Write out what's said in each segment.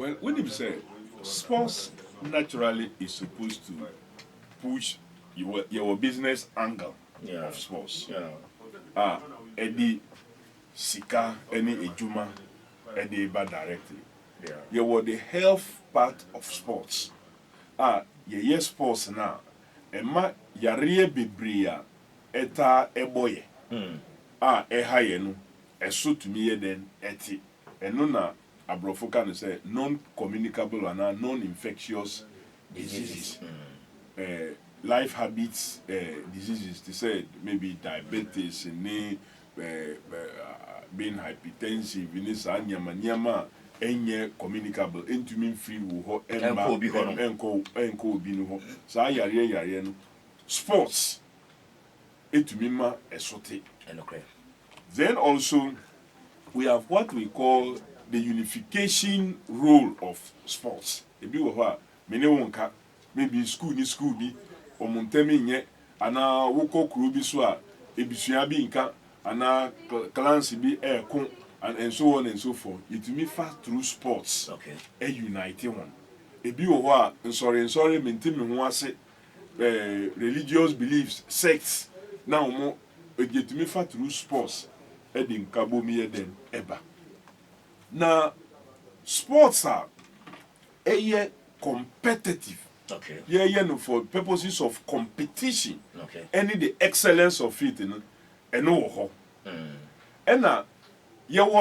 Well, when you say sports naturally is supposed to push your business angle of sports. Eddie Sika, any ejuma, Eddie ba directly. You were the health part of sports. Yes, sports now. Emma yare bibria eta eboye. Ehaye no. Eso to me then eti. Eno na abrofo can say non-communicable and non-infectious diseases. Life habits diseases. They said maybe diabetes, being hypertensive, nyama enye communicable. Entumi free wo enko obi no ho. Sa yare no. Sports etumi ma esote. Then also we have what we call the unification role of sports. Ebi wo ho a mene wonka maybe school bi omuntemi nye ana woko kuro bi so a ebisua bi nka ana clans bi ekon and so on and so forth. It me fast through sports. Unite one. Ebi wo ho a nsori mentimi ho ase religious beliefs, sects. Now mo get me fast through sports. Edin kabomi eden eba. Now sports are competitive. No, for purposes of competition. Any the excellence of it, and no. And now,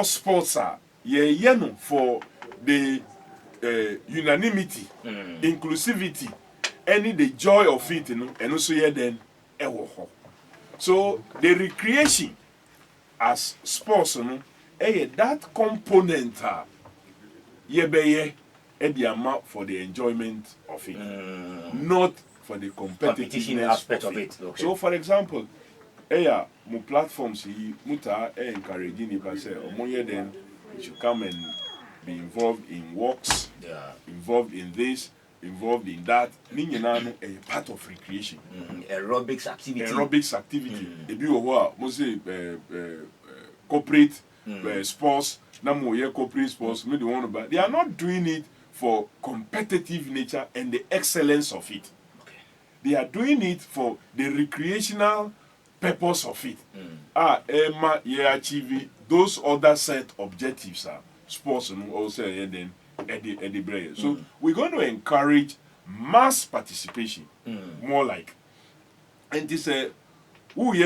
sports are no for the unanimity, inclusivity, any the joy of it, and also then so the recreation as sports, that component the amount for the enjoyment of it, not for the competition aspect of it. So, for example, my platforms muta encouraging if I say, then you should come and be involved in walks, involved in this, involved in that. A part of recreation. Aerobics activity. If you are mostly corporate sports, corporate sports, they are not doing it for competitive nature and the excellence of it. They are doing it for the recreational purpose of it. Achieve those other set objectives sports and also then Eddie Breyer. So we're going to encourage mass participation, more like. And this who would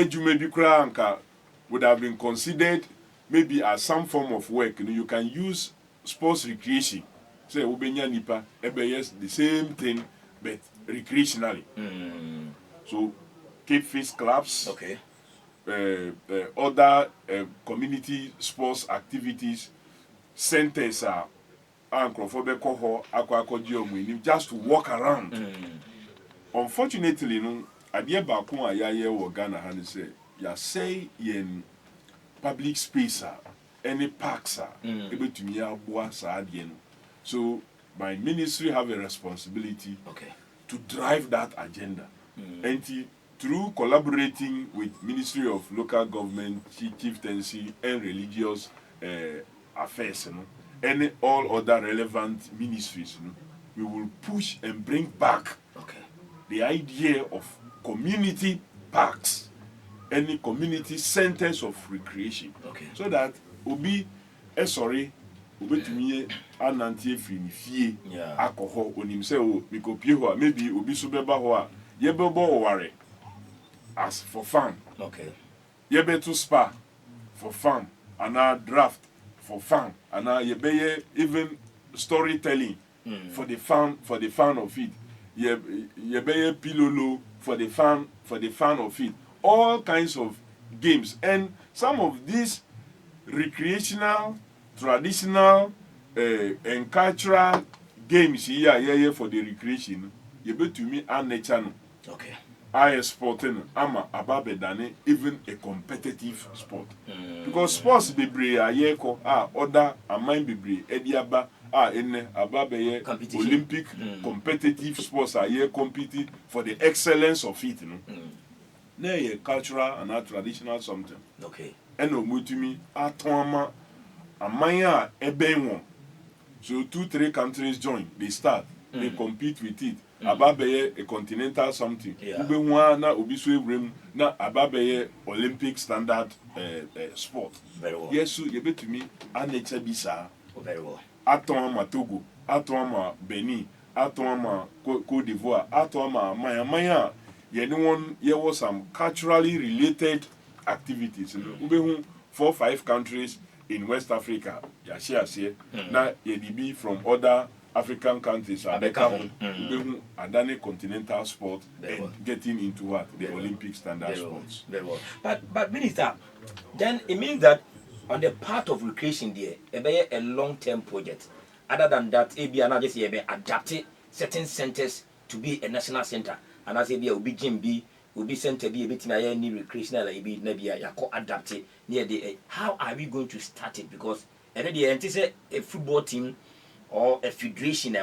have been considered maybe as some form of work. You can use sports recreation. Say ubenya nipa yes, the same thing but recreationally. So keep fit clubs, other community sports activities, centers are just to walk around. Unfortunately, adie ba ko ayaye wo Ghana han say ya say yen public space any parks ebetumi aboa sa adie no. So my ministry have a responsibility to drive that agenda. And through collaborating with Ministry of Local Government, Chieftaincy and Religious Affairs, and all other relevant ministries, we will push and bring back the idea of community parks, any community centers of recreation, so that obi obetumi anantie free fie alcohol onim say o mikopie ho maybe obi so beba ho a yebebo ware as for fun. Yebeto spa for fun, and draft for fun, and yebeye even storytelling for the fun of it. Yebeye pilolo for the fun of it. All kinds of games, and some of these recreational, traditional and cultural games here for the recreation. You bet to me and nature. I sporting ama ababe dane even a competitive sport. Because sports bebre ayeko other amine bebre ediaba ene ababe Olympic competitive sports are competing for the excellence of it, na cultural and traditional something. Eno mutumi atoma amanya ebe won. So 2-3 countries join, they start, they compete with it. Ababeye a continental something. Ube na obiswe rem na ababeye Olympic standard sport. Very well. Yes, so you bet to me anature bisa. Very well. Atoma Togo, Atoma Benin, Atoma Cote d'Ivoire, Atoma Maya. Anyone here was some culturally related activities. Ube 4-5 countries in West Africa. Ya share na yedibi from other African countries are becoming Adani continental sport and getting into what? The Olympic standard sports. Very well. But Minister, then it means that on the part of recreation there, it be a long-term project. Other than that, it be another just adapted certain centers to be a national center. And as it be gym will be center be a bit any recreational be maybe a adapted near the how are we going to start it? Because already a football team or a federation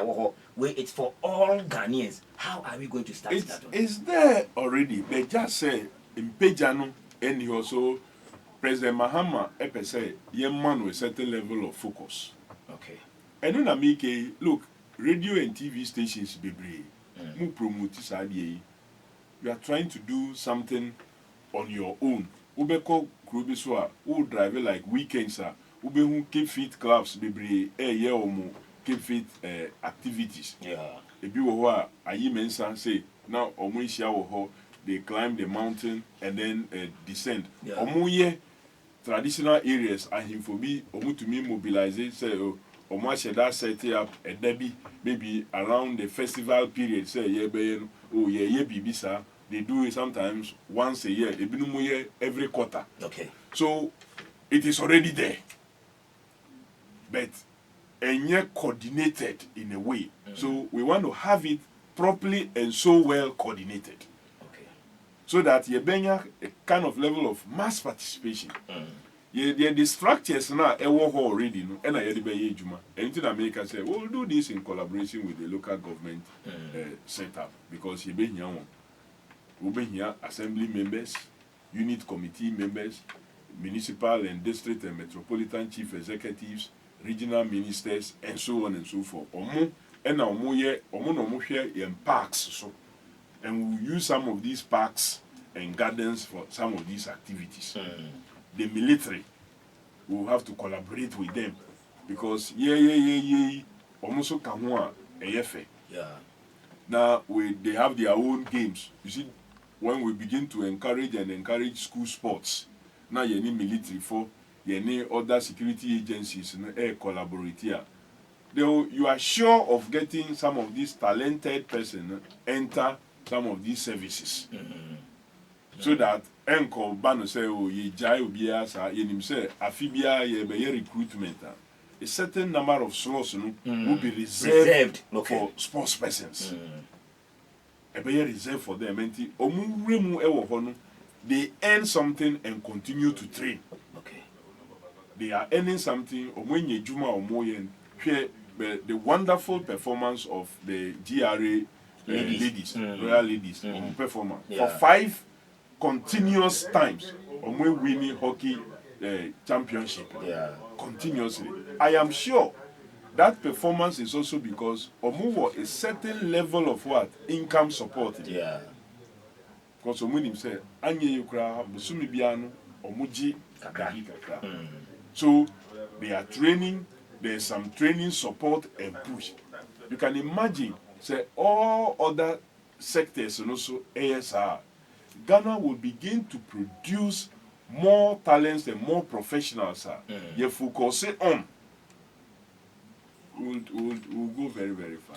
where it's for all Ghanaians. How are we going to start that? It's there already. They just say in Pejano and he also President Mahama say man with a certain level of focus. Okay. And then make look, radio and TV stations be mu promote this idea. You are trying to do something on your own. Ubeko Krubiswa, who drive like weekends, ube who keep fit clubs be keep fit activities. Yeah. If you were a mention say now omo they climb the mountain and then descend. Omo traditional areas and him for me omo to me mobilize say omo that set up a debby maybe around the festival period say bibisa they do it sometimes once a year every quarter. Okay. So it is already there. But and yet coordinated in a way. So we want to have it properly and so well coordinated. Okay. So that you bring a kind of level of mass participation. The structures now already no and I be juma. Anything America say we'll do this in collaboration with the local government setup because you be here we'll be here assembly members, unit committee members, municipal and district and metropolitan chief executives, regional ministers and so on and so forth. In parks so, and we use some of these parks and gardens for some of these activities. The military will have to collaborate with them because almost now they have their own games. You see, when we begin to encourage school sports, now you need military for you need other security agencies collaborate here. You are sure of getting some of these talented persons enter some of these services. So that enko bano say ye jai ubia sa ye nim say afibia ye be recruitment. A certain number of slots will be reserved for sports persons. Be reserved for them. Enti omu remu ewo ho no they earn something and continue to train. Okay. They are earning something omonye juma omoyen the wonderful performance of the GRA ladies, royal ladies performance for 5 continuous times winning hockey championship continuously. I am sure that performance is also because omuwo a certain level of what income support. Because omunim say anye yukra busumi biano omuji kakra. So they are training. There's some training support and push. You can imagine say all other sectors and also ASR Ghana will begin to produce more talents and more professionals. You focus on. We'll go very, very far.